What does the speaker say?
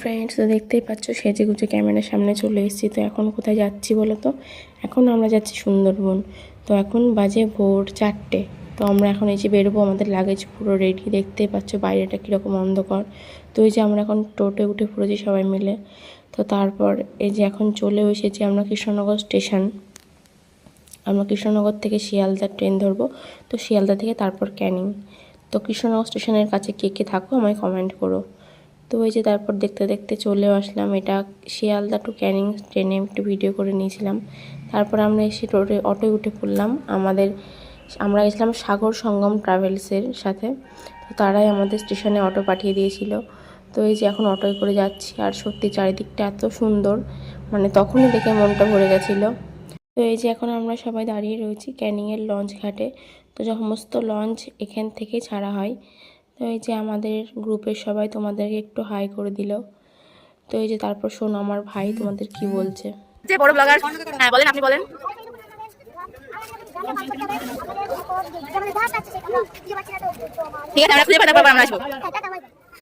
Friends, তো দেখতেই পাচ্ছ সেজে গুজে ক্যামেরার সামনে চলে এসেছি। তো এখন কোথায় যাচ্ছি বলো তো? এখন আমরা যাচ্ছি সুন্দরবন। তো এখন বাজে ভোর 4টে। তো আমরা এখন এই যে বেরোবো, আমাদের লাগেজ পুরো রেডি। দেখতেই পাচ্ছ বাইরেটা কীরকম অন্ধকার। তো এই যে আমরা এখন টোটোয় উঠে পড়েছি সবাই মিলে। তো তারপর এই যে এখন চলে এসেছি আমরা কৃষ্ণনগর স্টেশন। আমরা কৃষ্ণনগর থেকে শিয়ালদা ট্রেন ধরবো। তো শিয়ালদা থেকে তারপর ক্যানিং। তো কৃষ্ণনগর স্টেশনের কাছে কে কে থাকো আমায় কমেন্ট করো। তো ওই যে তারপর দেখতে দেখতে চলেও আসলাম। এটা শিয়ালদা টু ক্যানিং ট্রেনে একটু ভিডিও করে নিয়েছিলাম। তারপর আমরা এসে অটোয় উঠে পড়লাম। আমরা গেছিলাম সাগর সঙ্গম ট্রাভেলসের সাথে। তো তারাই আমাদের স্টেশনে অটো পাঠিয়ে দিয়েছিল। তো এই যে এখন অটোয় করে যাচ্ছি। আর সত্যি চারিদিকটা এত সুন্দর, মানে তখনই দেখে মনটা ভরে গেছিলো। তো এই যে এখন আমরা সবাই দাঁড়িয়ে রয়েছি ক্যানিংয়ের লঞ্চ ঘাটে। তো সমস্ত লঞ্চ এখান থেকে ছাড়া হয়। তো এই যে আমাদের গ্রুপের সবাই তোমাদেরকে একটু হাই করে দিল। তো এই যে তারপর শোনো আমার ভাই তোমাদের কি বলছে। যে বড় ব্লগার, হ্যাঁ বলেন, আপনি বলেন। ঠিক আছে, আমরা খুঁজে পাই তারপর আমরা আসবো।